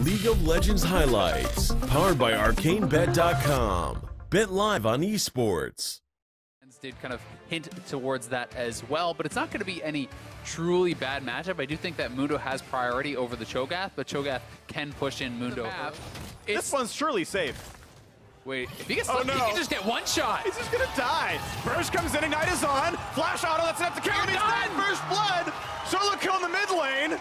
League of Legends highlights, powered by ArcaneBet.com. Bet live on esports. Did kind of hint towards that as well, but it's not going to be any truly bad matchup. I do think that Mundo has priority over the Cho'Gath, but Cho'Gath can push in Mundo. This one's surely safe. Wait, if he gets lucky, he can just get one shot. He's just gonna die. Burst comes in, Ignite is on. Flash auto, that's enough to carry him. He's dead. First blood. Solo kill in the mid lane.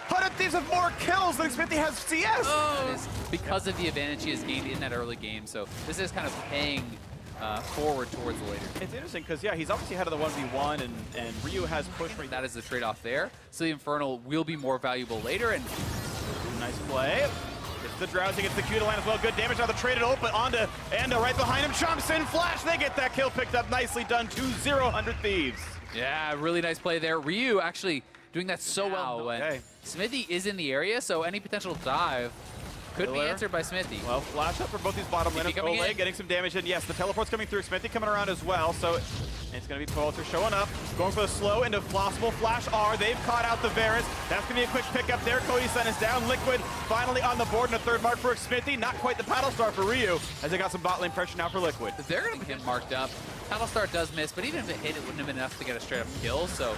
100 Thieves have more kills than Smithy has CS. Oh. That is because of the advantage he has gained in that early game, so this is kind of paying forward towards the later. It's interesting because, yeah, he's obviously ahead of the 1v1, and Ryu has pushed right. That is the trade-off there. So the Infernal will be more valuable later, and nice play. Gets the Drowsy, gets the Q to land as well. Good damage now. The traded ult, but onto Endo right behind him. Chomps in, flash. They get that kill picked up. Nicely done. 2-0, 100 Thieves. Yeah, really nice play there. Ryu actually doing that so well. Okay. Smithy is in the area, so any potential dive could be answered by Smithy. Well, flash up for both these bottom laners. Ole getting some damage in. Yes, the teleport's coming through. Smithy coming around as well. So it's going to be Poelter showing up. Going for the slow into Flossable. Flash R. They've caught out the Varus. That's going to be a quick pickup there. Cody Sun is down. Liquid finally on the board, and a third mark for Smithy. Not quite the paddle star for Ryu, as they got some bot lane pressure now for Liquid. They're going to get marked up. Paddle star does miss, but even if it hit, it wouldn't have been enough to get a straight up kill. So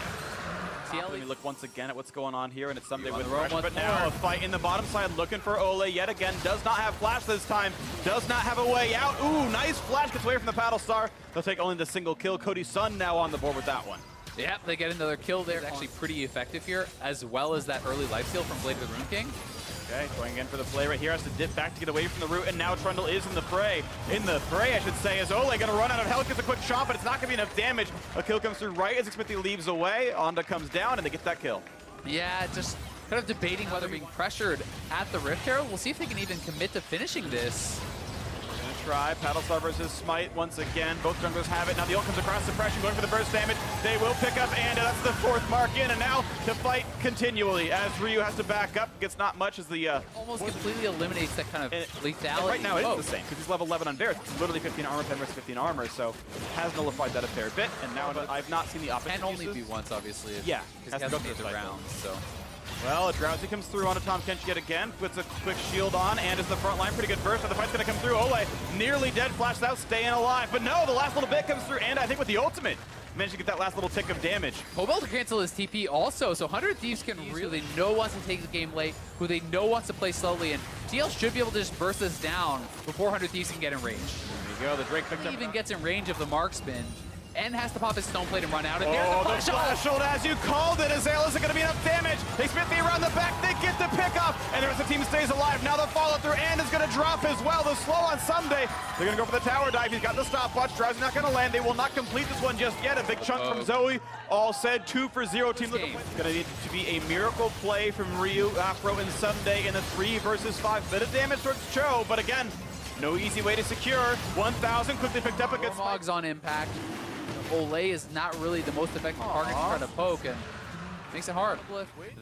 let me look once again at what's going on here, and it's Sunday with pressure, but now a fight in the bottom side looking for Ole yet again. Does not have flash this time, does not have a way out. Ooh, nice flash, gets away from the paddle star. They'll take only the single kill. Cody Sun now on the board with that one. Yep, they get another kill there. It's actually pretty effective here, as well as that early life steal from Blade with Rune King. Okay, going in for the play right here, has to dip back to get away from the root, and now Trundle is in the fray. In the fray, I should say, is Ole gonna run out of health, gets a quick shot, but it's not gonna be enough damage. A kill comes through right as Smithy leaves away. Onda comes down, and they get that kill. Yeah, just kind of debating whether being pressured at the Rift Herald. We'll see if they can even commit to finishing this. Try. Paddlestar versus Smite once again. Both junglers have it. Now the ult comes across suppression, going for the burst damage. They will pick up, and that's the fourth mark in, and now to fight continually as Ryu has to back up. Gets not much as the almost completely eliminates that kind of lethality. And right now it's the same because he's level 11 on Varus. It's literally 15 armor, 10 versus 15 armor, so has nullified that a fair bit. And now I've not seen the opposite. Can only be once, obviously. Yeah, because he hasn't made the rounds. So. Well, a Drowsy comes through onto Tahm Kench yet again, puts a quick shield on, and is the front line. Pretty good burst, but the fight's going to come through. Ole, nearly dead, flashed out, staying alive. But no, the last little bit comes through, and I think with the ultimate, managed to get that last little tick of damage. Hobel to cancel his TP also, so 100 Thieves can really know wants to take the game late, who they know wants to play slowly, and TL should be able to just burst this down before 100 Thieves can get in range. There you go, the Drake picked up. He even gets in range of the mark spin. And has to pop his stone plate and run out. And there's the flash ult as you called it. Azale isn't going to be enough damage. They Smithy around the back. They get the pickup. And the rest of the team stays alive. Now the follow through and is going to drop as well. The slow on Sunday. They're going to go for the tower dive. He's got the stopwatch. Drowsy's not going to land. They will not complete this one just yet. A big chunk from Zoe. All said 2 for 0. Team looking going to need to be a miracle play from Ryu, Afro, and Sunday in a 3 versus 5. Bit of damage towards Cho, but again, no easy way to secure. 1,000 quickly picked up against Mogs on impact. Ole is not really the most effective target to try to poke, and makes it hard.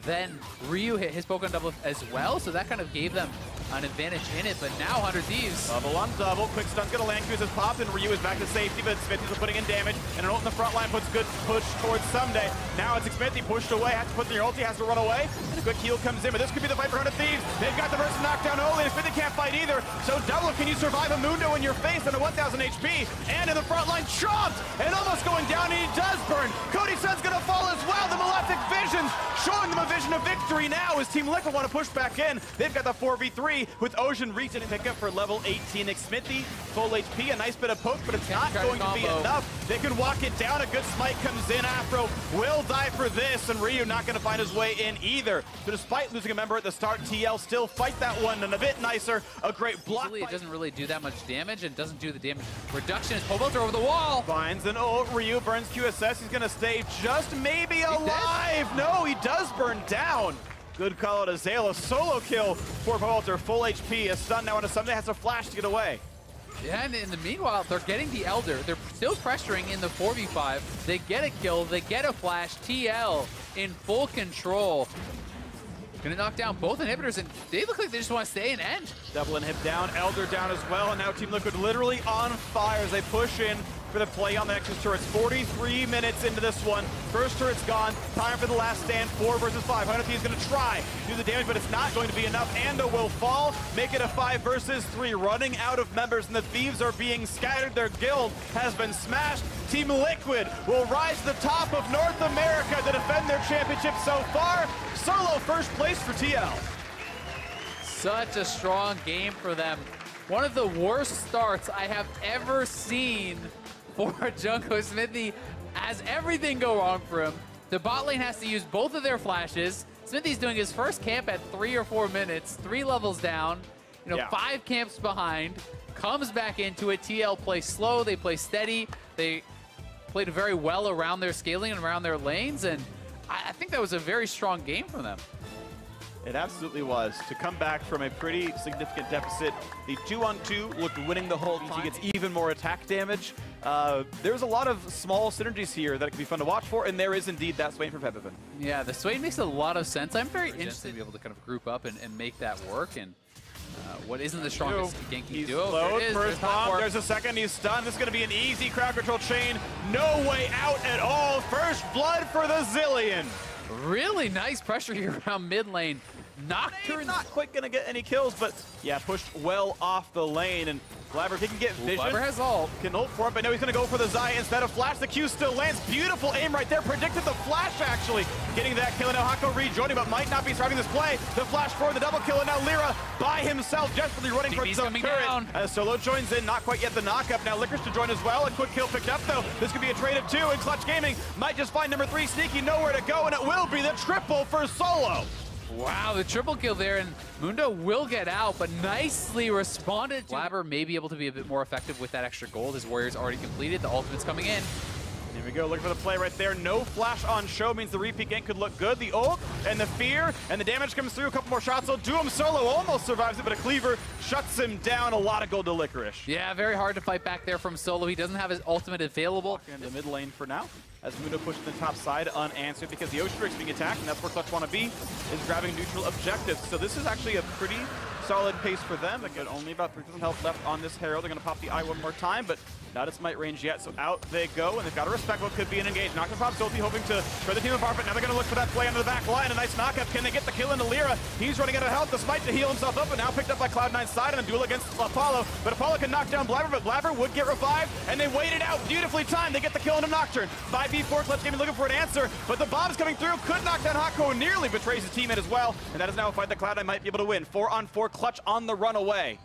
Then Ryu hit his poke on double as well, so that kind of gave them an advantage in it, but now 100 Thieves. Double on double, quick stun's gonna land, Q's has popped, and Ryu is back to safety, but Smithy's putting in damage, and an ult in the front line puts good push towards Sunday. Now it's Smithy pushed away, has to put in your ulti, has to run away, and a quick heal comes in, but this could be the fight for 100 Thieves. They've got the burst to knock down Ole, and Smithy can't fight either, so double, can you survive a Mundo in your face on a 1,000 HP? And in the front line, chomped, and almost going down, and he does burn. Cody Sun's gonna fall as well, the Malefic Visions showing them a vision of victory now as Team Liquid want to push back in. They've got the 4v3 with Ocean reach and pick up for level 18. Smithy, full HP, a nice bit of poke, but it's not going to be enough. They can walk it down. A good smite comes in. Afro will die for this, and Ryu not going to find his way in either. So despite losing a member at the start, TL still fight that one, and a bit nicer. A great block. It doesn't really do that much damage, and doesn't do the damage reduction. Hobelter over the wall. Finds an ult. Ryu burns QSS. He's going to stay just maybe alive. No, he does burn down. Good call out Azale. A solo kill for Poelter. Full HP. A stun now on a Sunday. Has a flash to get away. Yeah, and in the meanwhile, they're getting the Elder. They're still pressuring in the 4v5. They get a kill. They get a flash. TL in full control. Gonna knock down both inhibitors, and they look like they just want to stay and end. Double inhib down. Elder down as well. And now Team Liquid literally on fire as they push in for the play on the Nexus turrets. 43 minutes into this one. First turret's gone. Time for the last stand. 4 versus 5. Hunter is going to try to do the damage, but it's not going to be enough. Ando will fall. Make it a 5 versus 3. Running out of members, and the Thieves are being scattered. Their guild has been smashed. Team Liquid will rise to the top of North America to defend their championship so far. Solo first place for TL. Such a strong game for them. One of the worst starts I have ever seen for Junko. Smithy has everything go wrong for him. The bot lane has to use both of their flashes. Smithy's doing his first camp at 3 or 4 minutes, 3 levels down, 5 camps behind, comes back into it. TL plays slow, they play steady. They played very well around their scaling and around their lanes, and I think that was a very strong game from them. It absolutely was. To come back from a pretty significant deficit, the 2-on-2 looked winning the whole time. He gets even more attack damage. There's a lot of small synergies here that could be fun to watch for, and there is indeed that Swain for Peppervin. Yeah, the Swain makes a lot of sense. I'm very interested to be able to kind of group up and make that work. And what isn't the strongest ganking duo? Slowed. First bomb, there's a second, he's stunned. This is going to be an easy crowd control chain. No way out at all. First blood for the Zillion. Really nice pressure here around mid lane. Nocturne not quite going to get any kills, but yeah, pushed well off the lane. And Blabber, he can get vision. Blabber has ult. Can ult for it, but no, he's going to go for the Zaya instead of flash. The Q still lands. Beautiful aim right there. Predicted the flash, actually. Getting that kill. And now Hako rejoining, but might not be surviving this play. The flash for the double kill, and now Lyra by himself, desperately running for some turret. As Solo joins in, not quite yet the knockup. Now Licorice to join as well. A quick kill picked up, though. This could be a trade of 2, and Clutch Gaming might just find number 3 Sneaky nowhere to go, and it will be the triple for Solo. Wow, the triple kill there, and Mundo will get out, but nicely responded. Blabber may be able to be a bit more effective with that extra gold. His warrior's already completed. The ultimate's coming in. Here we go, looking for the play right there. No flash on show means the repeat gank could look good. The ult and the fear and the damage comes through. A couple more shots. He'll do him solo. Almost survives it, but a cleaver shuts him down. A lot of gold to Licorice. Yeah, very hard to fight back there from Solo. He doesn't have his ultimate available. Walking into the mid lane for now, as Mundo pushes the top side unanswered because the Ocean Drake's being attacked, and that's where Clutch want to be, is grabbing neutral objectives. So this is actually a pretty solid pace for them. Again, only about 3,000 health left on this Herald. They're going to pop the eye one more time, but not its might range yet. So out they go, and they've got to respect what could be an engage. Nocturne pops Ulti, hoping to spread the team apart, but now they're going to look for that play under the back line. A nice knockup. Can they get the kill into Lyra? He's running out of health. The smite to heal himself up, but now picked up by Cloud9's side in a duel against Apollo. But Apollo can knock down Blabber, but Blabber would get revived, and they waited out. Beautifully timed. They get the kill into Nocturne. 5v4, Clutch Gaming looking for an answer, but the bomb's coming through. Could knock down Hako, nearly betrays his teammate as well, and that is now a fight that Cloud9 might be able to win. 4-on-4, Clutch on the run away.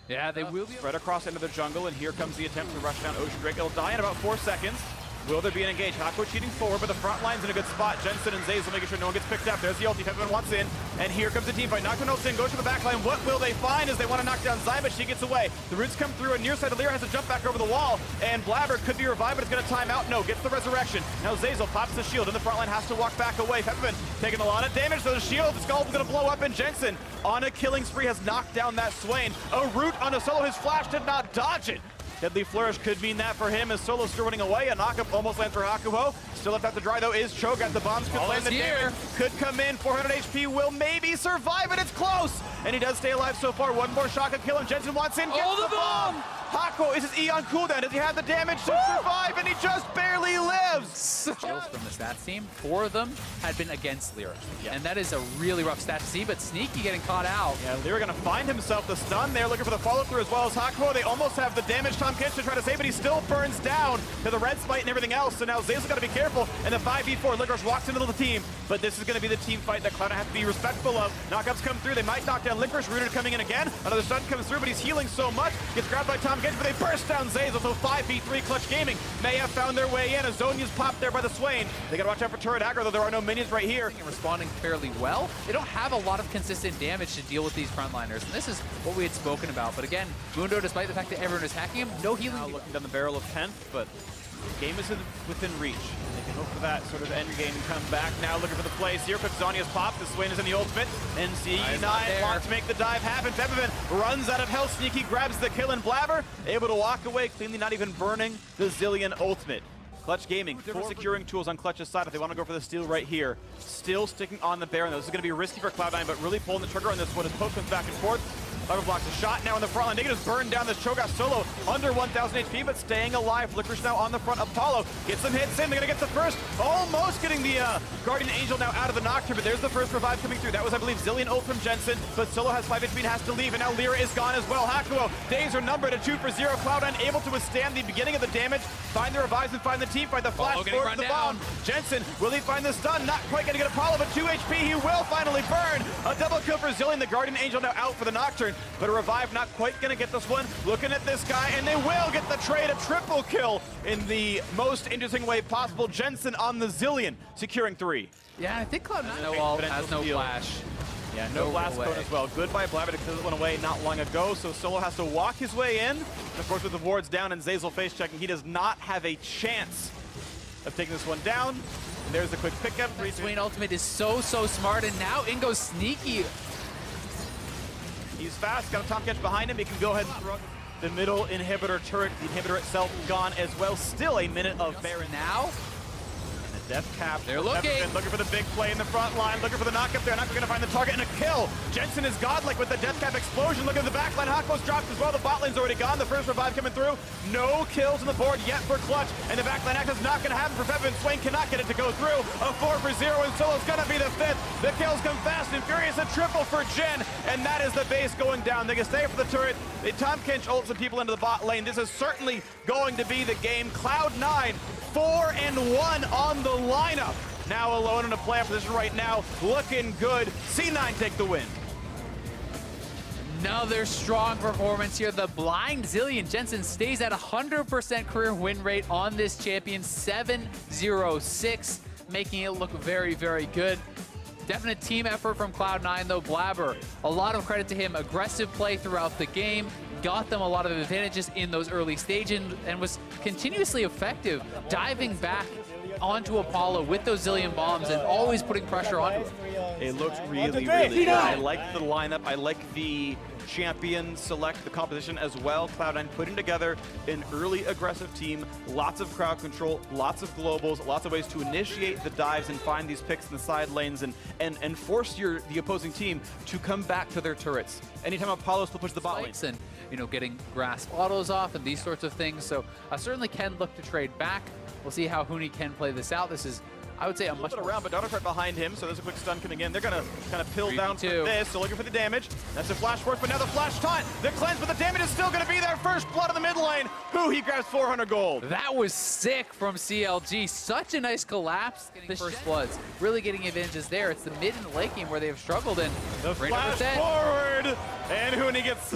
Yeah, they will be spread across into the jungle, and here comes the attempt to rush down Ocean Drake. It'll die in about 4 seconds. Will there be an engage? Hako cheating forward, but the front line's in a good spot. Jensen and Zazel making sure no one gets picked up. There's the ulti. Peppermint wants in, and here comes the team fight. Nocturne ults in, goes to the back line. What will they find as they want to knock down Zai, but she gets away. The roots come through, and near side of Lyra has to jump back over the wall, and Blabber could be revived, but it's going to time out. No, gets the resurrection. Now Zazel pops the shield, and the front line has to walk back away. Peppermint taking a lot of damage to the shield. The skull's going to blow up, and Jensen on a killing spree has knocked down that Swain. A root on a solo. His flash did not dodge it. Deadly Flourish could mean that for him as Solo's still running away. A knockup almost lands for Hakuho. Still left out to dry though is Cho'Gath. The bombs could land the damage. Could come in. 400 HP will maybe survive it. It's close. And he does stay alive so far. One more shot could kill him. Jensen wants in. Gets the bomb. Hako is his E on cooldown. Does he have the damage to survive? And he just barely lives. Kills from the stats team. 4 of them had been against Lyra. And that is a really rough stat to see, but Sneaky getting caught out. Yeah, Lyra gonna find himself the stun there, looking for the follow through as well as Hako. They almost have the damage Tom Kitch to try to save, but he still burns down to the red smite and everything else. So now Zazel's gotta be careful. And the 5v4, Licorice walks into the team. But this is gonna be the team fight that Cloud9 have to be respectful of. Knockups come through. They might knock down Licorice. Rooted coming in again. Another stun comes through, but he's healing so much. Gets grabbed by Tom Kitch, but they burst down Zazel. So 5v3, Clutch Gaming may have found their way in. Azonia's popped there by the Swain. They gotta watch out for turret aggro, though there are no minions right here. And responding fairly well. They don't have a lot of consistent damage to deal with these frontliners, and this is what we had spoken about. But again, Mundo, despite the fact that everyone is hacking him, no healing. Now looking down the barrel of 10th, but the game is within reach. They can hope for that sort of end game and come back. Now looking for the place here. Quick Zonia's pop. The Swain is in the ultimate. NC9 wants to make the dive happen. Peppermint runs out of health. Sneaky grabs the kill, and Blabber able to walk away cleanly, not even burning the Zillion ultimate. Clutch Gaming, 4 securing tools on Clutch's side if they want to go for the steal right here. Still sticking on the Baron. This is going to be risky for Cloud9, but really pulling the trigger on this one as Poke comes back and forth. Lever blocks a shot now in the front line. They can just burn down this Cho'Gath solo under 1,000 HP, but staying alive. Licorice now on the front. Apollo gets some hits in. They're going to get the first. Almost getting the Guardian Angel now out of the Nocturne, but there's the first revive coming through. That was, I believe, Zillion ult from Jensen, but Solo has 5 HP and has to leave, and now Lyra is gone as well. Hakuo, days are numbered at 2 for 0. Cloud9 able to withstand the beginning of the damage, find the revives and find the team, find the flash forward the bomb. Jensen, will he find the stun? Not quite going to get Apollo, but 2 HP, he will finally burn. A double kill for Zillion, the Guardian Angel now out for the Nocturne, but a revive not quite going to get this one. Looking at this guy, and they will get the trade, a triple kill in the most interesting way possible. Jensen on the Zillion, securing 3. Yeah, I think Cloud9 has no flash. Yeah, no blast cone as well. Good by Blabber to clear this one away not long ago, so Solo has to walk his way in. And of course, with the wards down and Zeyzal face checking, he does not have a chance of taking this one down. And there's a quick pickup. Swain ultimate is so smart, and now Ingo's sneaky. He's fast, got a top catch behind him. He can go ahead and throw the middle inhibitor turret. The inhibitor itself gone as well. Still a minute of Baron now. Death cap. They're looking for the big play in the front line, looking for the knock up there. Not going to find the target and a kill. Jensen is godlike with the death cap explosion. Look at the back line. Hakuo's dropped as well. The bot lane's already gone. The first revive coming through. No kills on the board yet for Clutch. And the back line act is not going to happen for Fevin. Swain cannot get it to go through. A 4 for 0, and Solo's going to be the 5th. The kills come fast and furious. A triple for Jen. And that is the base going down. They can stay for the turret. They Tom Kench ult some people into the bot lane. This is certainly going to be the game. Cloud9, 4-1 on the lineup. Now alone in a playoff position right now, looking good. C9 take the win. Another strong performance here. The blind Zillion Jensen stays at 100% career win rate on this champion, 7-0-6, making it look very good. Definite team effort from Cloud9 though. Blabber, a lot of credit to him. Aggressive play throughout the game, got them a lot of advantages in those early stages and was continuously effective, diving back onto Apollo with those Zillion bombs and always putting pressure onto him. It looks really good. I like the lineup. I like the champion select, the composition as well. Cloud9 putting together an early aggressive team, lots of crowd control, lots of globals, lots of ways to initiate the dives and find these picks in the side lanes and force the opposing team to come back to their turrets. Anytime Apollo still pushes the bot lane. And, you know, getting grasp autos off and these sorts of things. So I certainly can look to trade back. We'll see how Huni can play this out. This is, I would say, a much around, but Dark right behind him, so there's a quick stun coming in. They're gonna kind of pill down for this, so looking for the damage. That's a flash force, but now the flash taunt. The cleanse, but the damage is still gonna be there. First blood in the mid lane. Who he grabs 400 gold. That was sick from CLG. Such a nice collapse. The first bloods really getting advantages there. It's the mid and late game where they've struggled, and the flash forward, and Huni gets.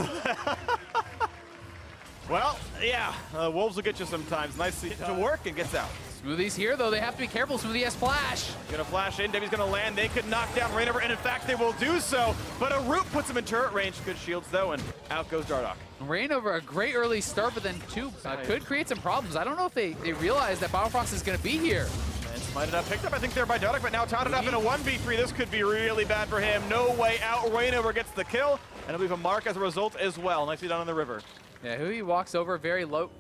Well, yeah, wolves will get you sometimes. Nice to work and gets out. Smoothie's here, though. They have to be careful. Smoothie has flash. Gonna flash in. Debbie's gonna land. They could knock down Rainover, and in fact, they will do so. But a root puts him in turret range. Good shields, though, and out goes Dardoch. Rainover, a great early start, but then two could create some problems. I don't know if they realize that Battlefrost is gonna be here. And smited up, picked up, I think, there by Dardoch, but now taunted up in a 1v3. This could be really bad for him. No way out. Rainover gets the kill, and I believe a mark as a result as well. Nicely done on the river. Yeah, Hui walks over very low.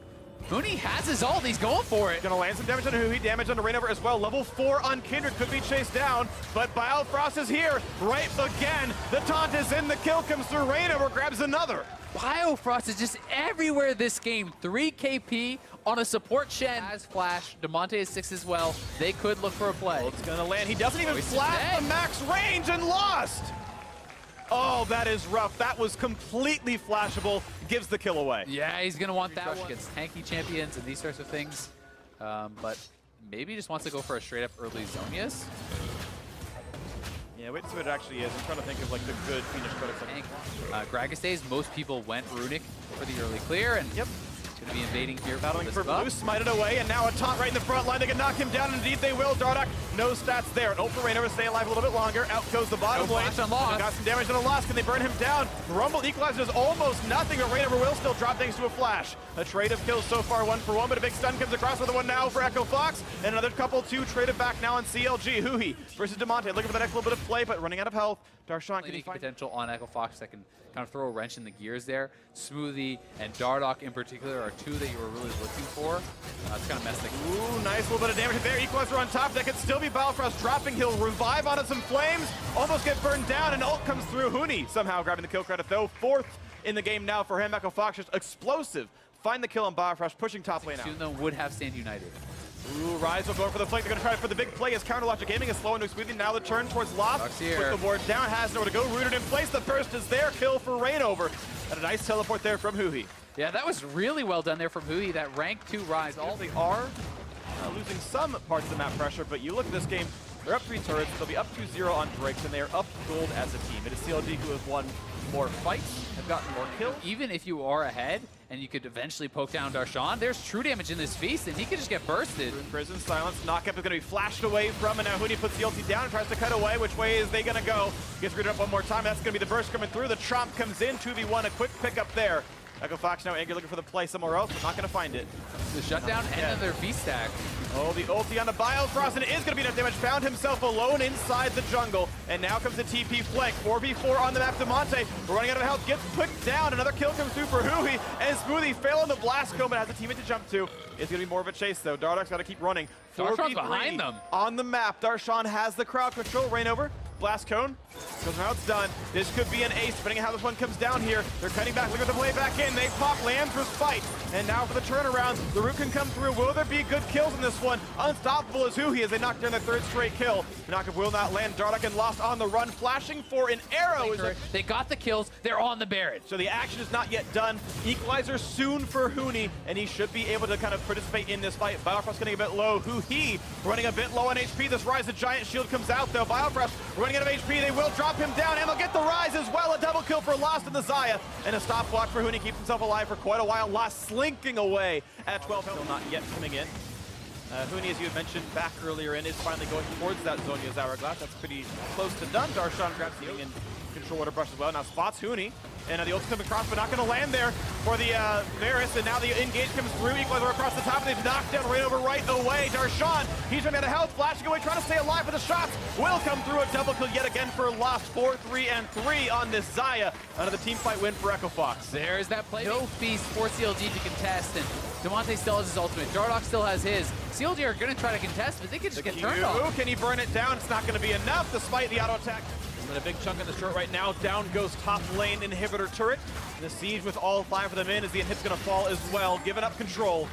Huni has his ult, he's going for it. Gonna land some damage on Hui, damage on the Rainover as well. Level 4 on Kindred, could be chased down, but Biofrost is here, right again. The taunt is in, the kill comes through, Rainover grabs another. Biofrost is just everywhere this game. 3 KP on a support Shen. Has flash, Demonte is 6 as well. They could look for a play. Well, it's gonna land, he doesn't even flash the max range and lost. Oh, that is rough. That was completely flashable. Gives the kill away. Yeah, he's going to want that one against tanky champions and these sorts of things. But maybe he just wants to go for a straight-up early Zonius. Yeah, wait to see what it actually is. I'm trying to think of like the good Phoenix credits. Gragas days, most people went Runic for the early clear, and yep. Going to be invading here. Battling for blue, smited away, and now a taunt right in the front line. They can knock him down, and indeed they will. Dardoch, no stats there. An ult for Rainover, stay alive a little bit longer. Out goes the bottom lane. Got some damage on a loss. Can they burn him down? Rumble equalizes almost nothing, but Rainover will still drop thanks to a flash. A trade of kills so far, 1 for 1, but a big stun comes across with the one now for Echo Fox, and another couple, 2 traded back now on CLG. Hui versus Demonte, looking for the next little bit of play, but running out of health. Darshan, can he find potential on Echo Fox that can kind of throw a wrench in the gears there? Smoothie and Dardoch in particular are 2 that you were really looking for. It's kind of messed things. Ooh, nice little bit of damage there. Equalizer on top. That could still be Biofrost dropping. He'll revive onto some flames. Almost get burned down, and ult comes through. Huni somehow grabbing the kill credit, though. 4th in the game now for him. Echo Fox just explosive. Find the kill on Biofrost, pushing top lane out. Soon, though, would have Stand United. Ooh, Rise will go for the flank. They're going to try for the big play as Counterlogic Gaming is slow into smoothing. Now the turn towards Lost. Put the board down. Has nowhere to go. Rooted in place. The burst is there. Kill for Rainover. And a nice teleport there from Huhi. Yeah, that was really well done there from Huhi. That rank 2 Rise. All they are losing some parts of the map pressure, but you look at this game, they're up 3 turrets. They'll be up 2-0 on Drakes, and they are up gold as a team. It is CLG who have won more fights, have gotten more kills. Even if you are ahead, and you could eventually poke down Darshan, there's true damage in this feast, and he could just get bursted. In prison, silence, knockup is going to be flashed away from, and now Huni puts the ulti down and tries to cut away. Which way is they going to go? Gets rid up one more time. That's going to be the burst coming through. The Tromp comes in, 2v1, a quick pickup there. Echo Fox now angry looking for the play somewhere else, but not going to find it. The shutdown and then their V-stack. Oh, the ulti on the Biofrost, and it is going to be enough damage. Found himself alone inside the jungle, and now comes the TP flank. 4v4 on the map. Demonte running out of health, gets put down. Another kill comes through for Huhi, and Smoothie fail on the blast cone, but has a teammate to jump to. It's going to be more of a chase, though. Dardock's got to keep running. Darshan's behind them. On the map, Darshan has the crowd control. Rainover. Blast cone. Goes how it's done. This could be an ace, depending on how this one comes down here. They're cutting back, looking at the way back in. They pop Lamtra's fight. And now for the turnaround, the root can come through. Will there be good kills in this one? Unstoppable is Huhi as they knock down their 3rd straight kill. The knockup will not land. Dardock and Lost on the run, flashing for an arrow. They got the kills. They're on the Baron. So the action is not yet done. Equalizer soon for Huni, and he should be able to kind of participate in this fight. Biofrost getting a bit low. Huhi running a bit low on HP. This Rise, the giant shield comes out though. Biofrost running out of HP. They will drop him down, and they'll get the Rise as well. A double kill for Lost in the Xayah, and a stopwatch for Huni. Keeps himself alive for quite a while. Lost slinking away at 12 health. Still not yet coming in. Huni, as you had mentioned back earlier in, is finally going towards that Zhonya's Hourglass. That's pretty close to done. Darshan grabs the and control water brush as well. Now spots Huni, and the ult's coming across, but not going to land there for the Varus. And now the engage comes through. Equalizer across the top, and they've knocked down Rainover right away. Darshan, he's running out of health, flashing away, trying to stay alive, but the shots will come through. A double kill yet again for Lost. 4, 3, and 3 on this Xayah. Another team fight win for Echo Fox. There's that play. No feast for CLG to contest, and Demonte still has his ultimate. Dardock still has his. CLG are going to try to contest, but they could just get turned off. Can he burn it down? It's not going to be enough despite the auto attack. And a big chunk in the short right now. Down goes top lane inhibitor turret. And the siege with all 5 of them in as the inhib's going to fall as well, giving up control.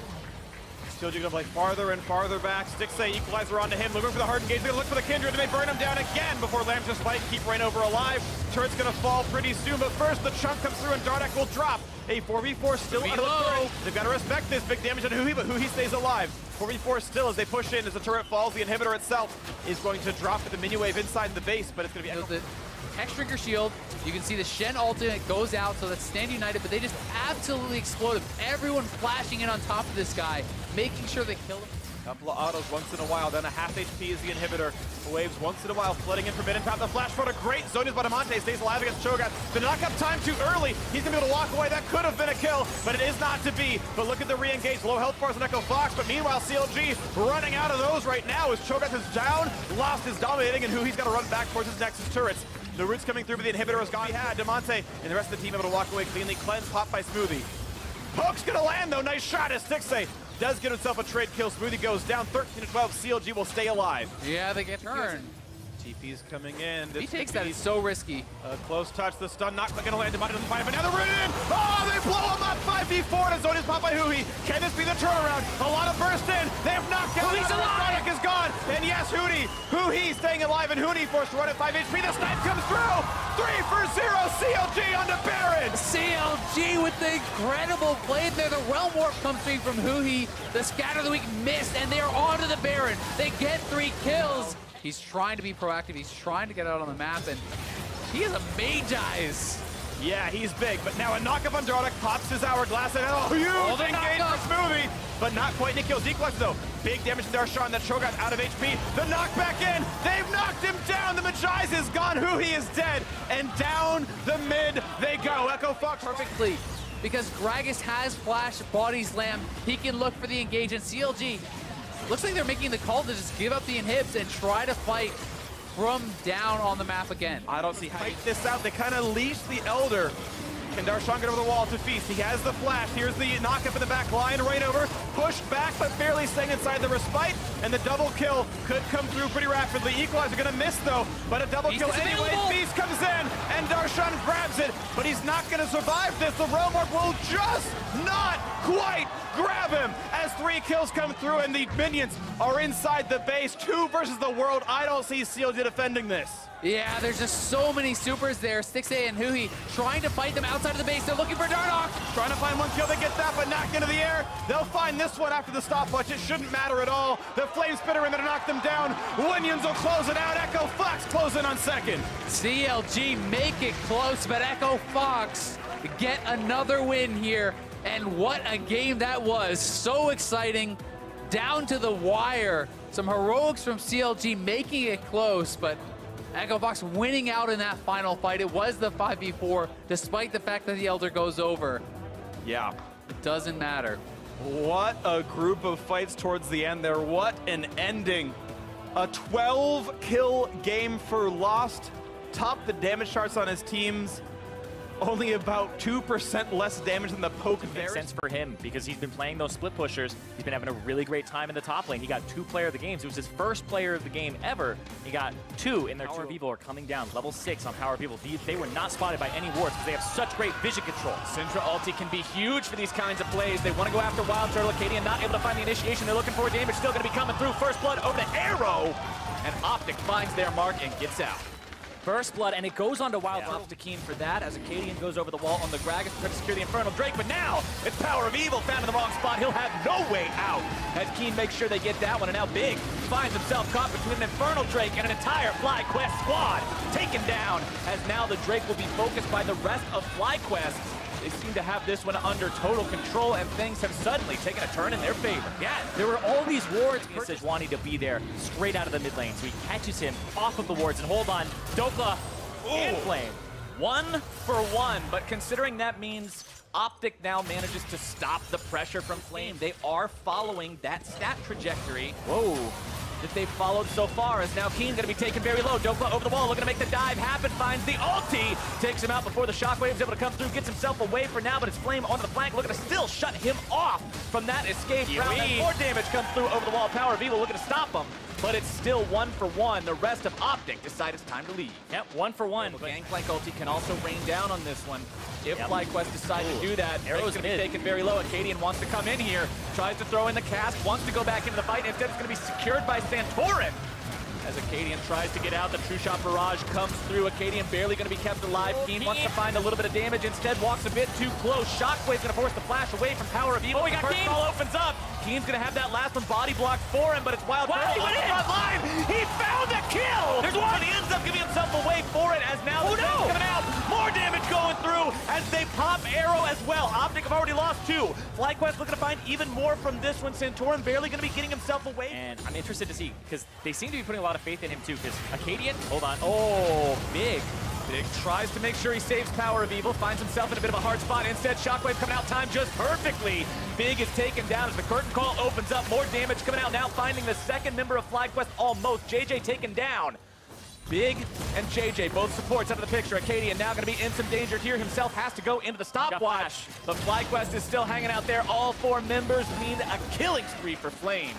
CLG going to play farther and farther back. Stixxay equalizer onto him, looking for the hard engage. They're going to look for the Kindred, and they burn him down again before Lamb's just fight. Keep Rainover alive. Turret's going to fall pretty soon, but first the chunk comes through and Dardock will drop. A 4v4 still under the turret. They've got to respect this. Big damage on Huhi, but Huhi stays alive. 4v4 still as they push in. As the turret falls, the inhibitor itself is going to drop with the mini wave inside the base, but it's going to be... Hex-Trigger shield, you can see the Shen ultimate goes out, so that's Stand United, but they just absolutely explode him. Everyone flashing in on top of this guy, making sure they kill him. Couple of autos once in a while, then a half HP is the inhibitor. Waves once in a while, flooding in Forbidden Path. The flash for a great Zhonya's Badamonte stays alive against Cho'Gath. The knockup time too early. He's gonna be able to walk away. That could have been a kill, but it is not to be. But look at the re-engage, low health bars on Echo Fox. But meanwhile, CLG running out of those right now as Cho'Gath is down. Lost is dominating, and Huhi's got to run back towards his Nexus turrets. The root's coming through, but the inhibitor is gone. He had Demonte and the rest of the team able to walk away cleanly. Cleanse, pop by Smoothie. Poke's gonna land though. Nice shot as Stixxay does get himself a trade kill. Smoothie goes down 13-12. CLG will stay alive. Yeah, they get turned. TP's coming in. He takes that. It's so risky. A close touch. The stun not going to land. Demonte doesn't find it, but now they're running in. Oh, they blow him up. 5v4 and Zhonya's pop by Huhi. Can this be the turnaround? A lot of burst in. They have knocked down. Huhi's alive. Is gone. And yes, Huhi staying alive, and Huni forced to run at 5 HP. The snipe comes through. 3 for 0. CLG on the Baron. CLG with the incredible play there. The Realm Warp comes through from Huhi. The Scatter of the Week missed, and they're onto the Baron. They get 3 kills. He's trying to be proactive. He's trying to get out on the map, and he is a mage eyes. Yeah, he's big, but now a knockup on Dardock pops his hourglass, and a huge engage for Smoothie, but not quite any kills. Equalizer though, big damage to Darshan. That Cho'Gath out of HP. The knockback in. They've knocked him down. The Magi's is gone. Huhi is dead, and down the mid they go. Echo Fox perfectly, because Gragas has flash, body slam. He can look for the engage, and CLG looks like they're making the call to just give up the inhibs and try to fight from down on the map again. I don't see how they fight this out. They kind of leash the Elder Can Darshan get over the wall to Feast? He has the flash. Here's the knock up in the back line. Right over. Pushed back, but barely staying inside the respite. And the double kill could come through pretty rapidly. Equalizer going to miss, though. But a double kill anyway. Feast comes in, and Darshan grabs it. But he's not going to survive this. The Realm Orb will just not quite grab him as 3 kills come through, and the minions are inside the base. 2 versus the world. I don't see CLG defending this. Yeah, there's just so many supers there. Stixxay and Huhi trying to fight them outside of the base. They're looking for Dardoch. Trying to find 1 kill. They get that, but knocked into the air. They'll find this one after the stopwatch. It shouldn't matter at all. The Flame Spitter in there to knock them down. Winions will close it out. Echo Fox close in on second. CLG make it close, but Echo Fox get another win here. And what a game that was. So exciting. Down to the wire. Some heroics from CLG making it close, but Echo Fox winning out in that final fight. It was the 5v4, despite the fact that the Elder goes over. Yeah. It doesn't matter. What a group of fights towards the end there. What an ending. A 12-kill game for Lost. Topped the damage charts on his teams. Only about 2% less damage than the poke. Makes sense for him because he's been playing those split pushers. He's been having a really great time in the top lane. He got 2 player of the games. It was his first player of the game ever. He got 2 in their Power of Evil are coming down. Level 6 on Power of Evil. They were not spotted by any wards because they have such great vision control. Syndra ulti can be huge for these kinds of plays. They want to go after Wild Turtle. Acadian not able to find the initiation. They're looking for damage. Still going to be coming through. First blood over to Arrow. And Optic finds their mark and gets out. First blood, and it goes on to Wild Turtle. To Keen for that as Acadian goes over the wall on the Gragas to try to secure the Infernal Drake, but now It's Power of Evil found in the wrong spot. He'll have no way out as Keen makes sure they get that one. And now Big finds himself caught between an Infernal Drake and an entire FlyQuest squad taken down, as now the Drake will be focused by the rest of FlyQuest. They seem to have this one under total control, and things have suddenly taken a turn in their favor. yeah, there were all these wards. Says wanting to be there straight out of the mid lane, so he catches him off of the wards, and hold on, Dokla and Flame. 1 for 1, but considering that means Optic now manages to stop the pressure from Flame, they are following that stat trajectory. Whoa. That they've followed so far, as now Keen's going to be taken very low. Dokla over the wall, looking to make the dive happen, finds the ulti, takes him out before the shockwave's able to come through, gets himself away for now, but it's Flame onto the flank, looking to still shut him off from that escape route. And more damage comes through over the wall. Power of Evil looking to stop him, but it's still 1 for 1. The rest of Optic decide it's time to leave. Yep, 1 for 1. Gangplank ulti can also rain down on this one. If FlyQuest decide to do that, Arrow's going to be taken very low. Acadian wants to come in here, tries to throw in the cast, wants to go back into the fight. Instead, it's going to be secured by Santorin. As Acadian tries to get out, the True Shot Barrage comes through. Acadian barely going to be kept alive. Keen wants to find a little bit of damage. Instead, walks a bit too close. Shockwave's going to force the flash away from Power of Evil. Oh, we got First Keen. ball opens up. Keen's going to have that last one body blocked for him, but it's Wild Turtle on the front line. He found the kill. There's one. But he ends up giving himself away for it, as now the Flame's coming out. More damage going through as they pop Arrow as well. Optic have already lost 2. FlyQuest looking to find even more from this one. Santorin barely going to be getting himself away. And I'm interested to see, because they seem to be putting a lot of faith in him too, because Acadian, hold on, oh, Big Tries to make sure he saves Power of Evil, finds himself in a bit of a hard spot. Instead, Shockwave coming out timed just perfectly. Big is taken down as the curtain call opens up. More damage coming out now, finding the second member of FlyQuest almost. JJ taken down. Big and JJ, both supports out of the picture. Acadian now going to be in some danger here. Himself has to go into the stopwatch. But FlyQuest is still hanging out there. All 4 members need a killing spree for Flame,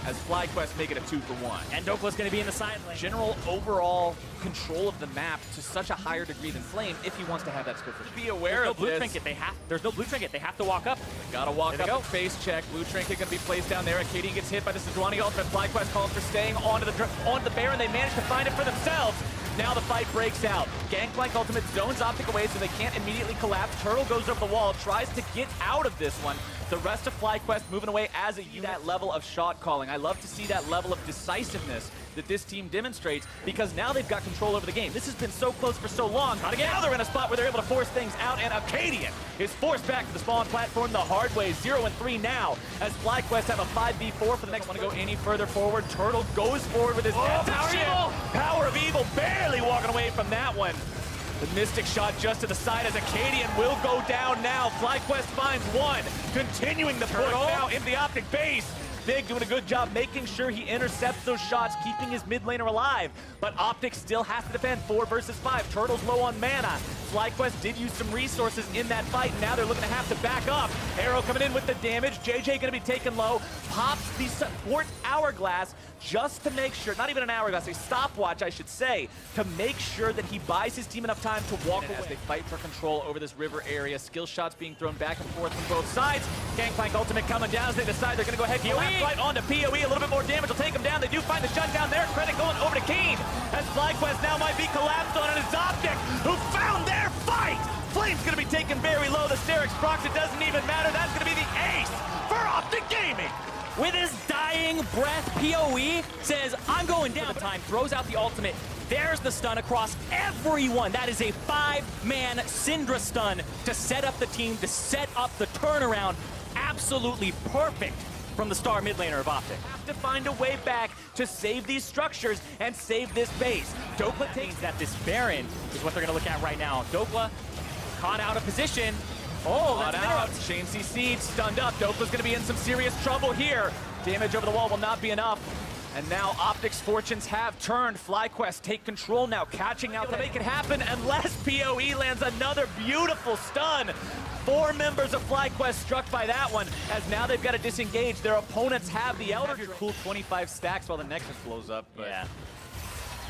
as FlyQuest make it a 2 for 1. And Dokla's going to be in the side lane. General overall control of the map to such a higher degree than Flame if he wants to have that split push. Be aware of Blue this. Trinket. There's no Blue Trinket. They have to walk up. Gotta walk up and face check. Blue Trinket gonna be placed down there. Acadian gets hit by the Sejuani ultimate. FlyQuest calls for staying onto the Baron. They manage to find it for themselves. Now the fight breaks out. Gangplank ultimate zones Optic away so they can't immediately collapse. Turtle goes over the wall, tries to get out of this one. The rest of FlyQuest moving away as a unit. That level of shot calling. I love to see that level of decisiveness that this team demonstrates, because now they've got control over the game. This has been so close for so long. Now they're in a spot where they're able to force things out, and Acadian is forced back to the spawn platform the hard way. 0 and 3 now, as FlyQuest have a 5v4 for the next one to go any further forward. Turtle goes forward with his Power of Evil barely walking away from that one. The Mystic shot just to the side as Acadian will go down now. FlyQuest finds one, continuing the push now in the Optic base. Big doing a good job making sure he intercepts those shots, keeping his mid laner alive. But Optic still has to defend 4 versus 5. Turtle's low on mana. FlyQuest did use some resources in that fight, and now they're looking to have to back up. Arrow coming in with the damage. JJ gonna be taken low. Pops the support hourglass just to make sure, not even an hourglass, a stopwatch, I should say, to make sure that he buys his team enough time to walk away. As they fight for control over this river area, skill shots being thrown back and forth from both sides. Gangplank ultimate coming down as they decide they're gonna go ahead and collapse right onto PoE. A little bit more damage will take him down. They do find the shutdown there. Credit going over to Keen as FlyQuest now might be collapsed on, and it's Optic who found their fight. Flame's gonna be taken very low. The Sterix procs, it doesn't even matter. That's gonna be the ace for Optic Gaming. With his dying breath, PoE says, I'm going down. The time throws out the ultimate. There's the stun across everyone. That is a 5-man Syndra stun to set up the team, to set up the turnaround. Absolutely perfect from the star mid laner of Optic. Have to find a way back to save these structures and save this base. Dokla takes that. This Baron is what they're going to look at right now. Dokla caught out of position. Oh, that's out. Shane CC stunned up. Dokla's gonna be in some serious trouble here. Damage over the wall will not be enough. And now Optic's fortunes have turned. FlyQuest take control now, catching out to make it happen unless PoE lands another beautiful stun. 4 members of FlyQuest struck by that one, as now they've got to disengage. Their opponents have the Elder. Your cool 25 stacks while the Nexus blows up. But yeah.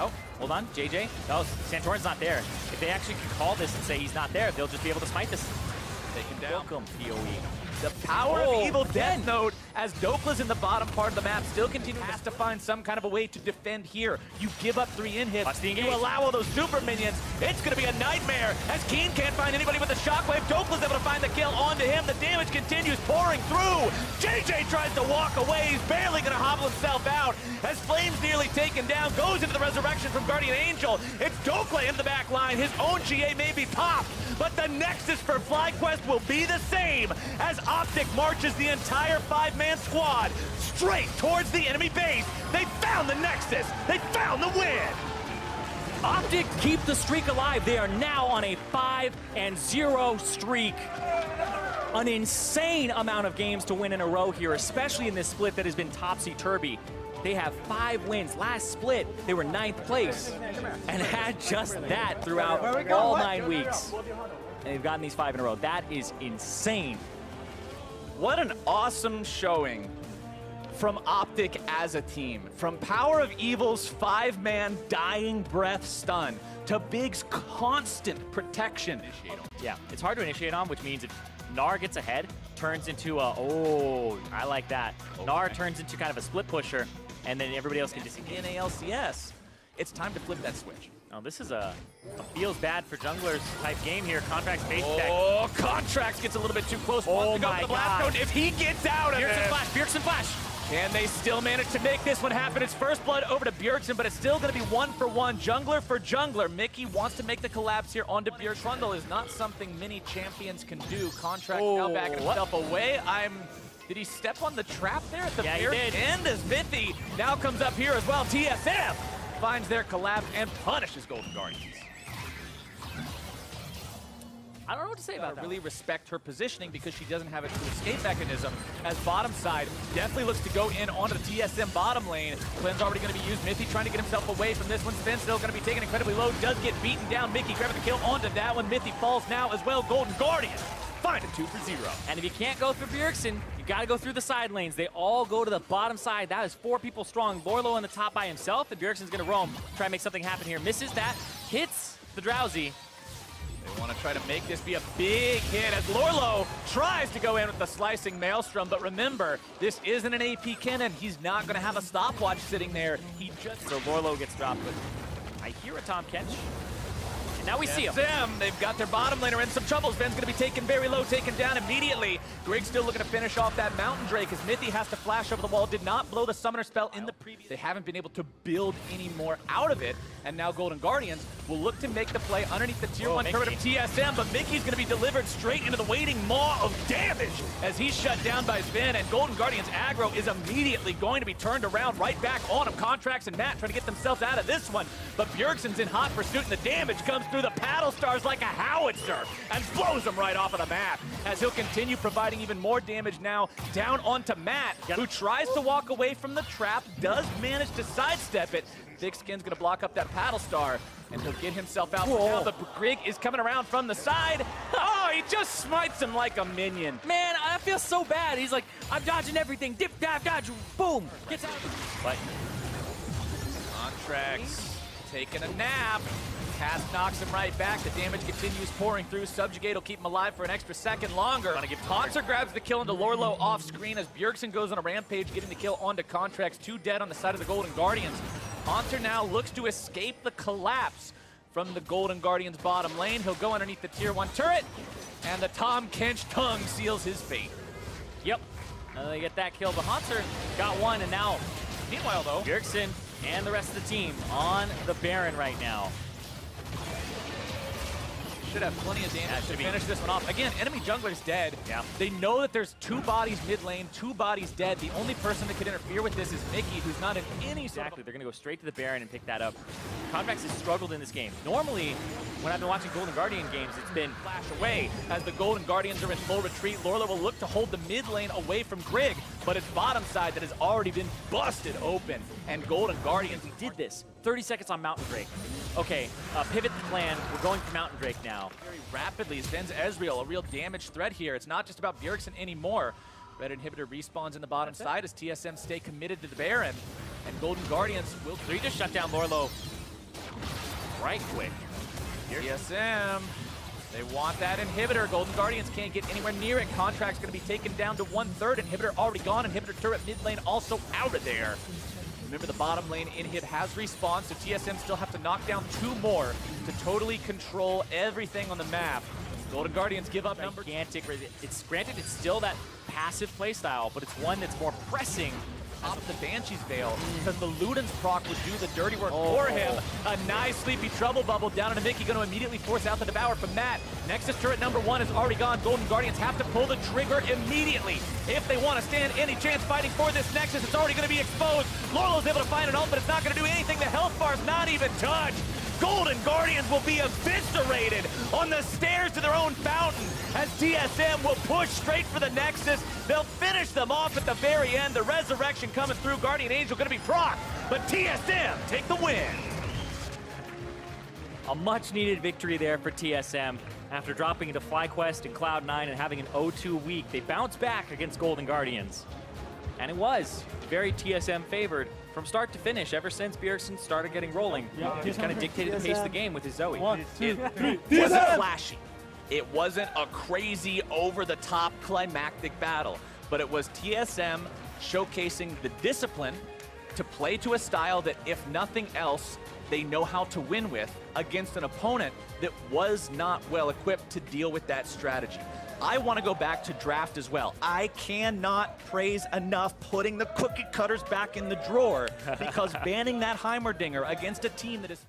Oh, hold on, JJ. Oh, Santorin's not there. If they actually can call this and say he's not there, they'll just be able to smite this. Taken down. Welcome, PoE. The power of Evil Death Note as Dokla's in the bottom part of the map, still continuing to find some kind of a way to defend here. You give up 3 in-hits, you allow all those super minions, it's gonna be a nightmare as Keen can't find anybody with a shockwave. Dokla's able to find the kill onto him. The damage continues pouring through. JJ tries to walk away. He's barely gonna hobble himself out as Flame's nearly taken down, goes into the resurrection from Guardian Angel. It's Dokla in the back line. His own GA may be popped, but the nexus for FlyQuest will be the same as Optic marches the entire 5-man squad straight towards the enemy base. They found the nexus. They found the win. Optic keep the streak alive. They are now on a 5-0 streak. An insane amount of games to win in a row here, especially in this split that has been topsy-turvy. They have 5 wins. Last split, they were 9th place and had just that throughout all 9 weeks. And they've gotten these 5 in a row. That is insane. What an awesome showing from Optic as a team. From Power of Evil's 5-man dying breath stun to Big's constant protection. Yeah, it's hard to initiate on, which means if Gnar gets ahead, turns into a, oh, I like that. Okay. Gnar turns into kind of a split pusher, and then everybody else can disengage. In a LCS, it's time to flip that switch. Oh, this is a feels bad for junglers type game here. Contracts base deck. Oh, Contracts gets a little bit too close. Oh, Wants to go for the blast code. If he gets out of it. Bjergsen flash. Can they still manage to make this one happen? It's first blood over to Bjergsen, but it's still going to be 1-for-1, jungler for jungler. Mickey wants to make the collapse here onto Bjergsen. Trundle is not something many champions can do. Contract now backing himself away. Did he step on the trap there at the very end as Vithy now comes up here as well? TSM finds their collapse and punishes Golden Guardians. I don't know what to say about that. Really respect her positioning because she doesn't have a true escape mechanism. As bottom side definitely looks to go in onto the TSM bottom lane. Clean's already going to be used. Mithy trying to get himself away from this one. Sven still going to be taken incredibly low. Does get beaten down. Mickey grabbing the kill onto that one. Mithy falls now as well. Golden Guardian find a 2-for-0. And if you can't go through Bjergsen, you got to go through the side lanes. They all go to the bottom side. That is 4 people strong. Lorlo on the top by himself, and Bjergsen's going to roam. Try and make something happen here. Misses that. Hits the Drowsy. They want to try to make this be a big hit as Lorlo tries to go in with the slicing Maelstrom, but remember, this isn't an AP cannon. He's not going to have a stopwatch sitting there. He just... So Lorlo gets dropped, but I hear a Tom catch. And now we see him. They've got their bottom laner in some trouble. Ben's going to be taken very low, taken down immediately. Grig's still looking to finish off that Mountain Drake as Mithy has to flash over the wall. Did not blow the summoner spell in the previous. They haven't been able to build any more out of it. And now Golden Guardians will look to make the play underneath the tier 1 turret of TSM, but Mickey's going to be delivered straight into the waiting maw of damage as he's shut down by Sven, and Golden Guardians aggro is immediately going to be turned around right back on him. Contracts and Matt trying to get themselves out of this one, but Bjergsen's in hot pursuit, and the damage comes through the paddle stars like a howitzer and blows them right off of the map, as he'll continue providing even more damage now down onto Matt, who tries to walk away from the trap, does manage to sidestep it. Thick Skin's gonna block up that paddle star, and he'll get himself out. Now the Grig is coming around from the side. Oh, he just smites him like a minion. Man, I feel so bad. He's like, I'm dodging everything. Dip, dive, dodge, boom. Gets out. But Contracts taking a nap. Cast knocks him right back. The damage continues pouring through. Subjugate will keep him alive for an extra second longer. Haunter grabs the kill into Lorlo off screen as Bjergsen goes on a rampage, getting the kill onto Contracts. 2 dead on the side of the Golden Guardians. Haunter now looks to escape the collapse from the Golden Guardians bottom lane. He'll go underneath the tier 1 turret, and the Tom Kench tongue seals his fate. Yep. They get that kill, but Haunter got one, and now, Meanwhile, though, Bjergsen and the rest of the team on the Baron right now. should have plenty of damage to finish this one off. Again, enemy jungler's dead. Yeah. They know that there's 2 bodies mid lane, 2 bodies dead. The only person that could interfere with this is Mickey, who's not in any sort Exactly. They're going to go straight to the Baron and pick that up. Contracts has struggled in this game. Normally, when I've been watching Golden Guardian games, it's been flash away as the Golden Guardians are in full retreat. Lorla will look to hold the mid lane away from Grig, but it's bottom side that has already been busted open. And Golden Guardians did this. 30 seconds on Mountain Drake. Okay, pivot the plan. We're going for Mountain Drake now. very rapidly sends Ezreal, a real damage threat here. It's not just about Bjergsen anymore. Red Inhibitor respawns in the bottom side as TSM stay committed to the Baron. And Golden Guardians will Just shut down Lorlo right quick. TSM, they want that inhibitor. Golden Guardians can't get anywhere near it. Contract's going to be taken down to 1/3. Inhibitor already gone. Inhibitor turret mid lane also out of there. Remember, the bottom lane inhib has respawned, so TSM still have to knock down 2 more to totally control everything on the map. Golden Guardians give up number. Gigantic. It's granted, it's still that passive playstyle, but it's one that's more pressing. Top of the Banshee's Veil, because the Luden's proc would do the dirty work for him. A nice Sleepy Trouble Bubble down into Mickey, going to immediately force out the Devour from Matt. Nexus turret number 1 is already gone. Golden Guardians have to pull the trigger immediately if they want to stand any chance fighting for this Nexus. It's already going to be exposed. Lorlo's able to find an ult, but it's not going to do anything. The health bar's not even touched. Golden Guardians will be eviscerated on the stairs to their own fountain as TSM will push straight for the Nexus. They'll finish them off at the very end. The resurrection coming through. Guardian Angel going to be proc, but TSM take the win. A much-needed victory there for TSM. After dropping into FlyQuest and Cloud9 and having an 0-2 week, they bounced back against Golden Guardians. And it was very TSM favored from start to finish ever since Bjergsen started getting rolling. He's kind of dictated the pace of the game with his Zoe. 1, 2, 3. It wasn't flashy. It wasn't a crazy, over-the-top climactic battle, but it was TSM showcasing the discipline to play to a style that, if nothing else, they know how to win with against an opponent that was not well equipped to deal with that strategy. I want to go back to draft as well. I cannot praise enough putting the cookie cutters back in the drawer, because banning that Heimerdinger against a team that is...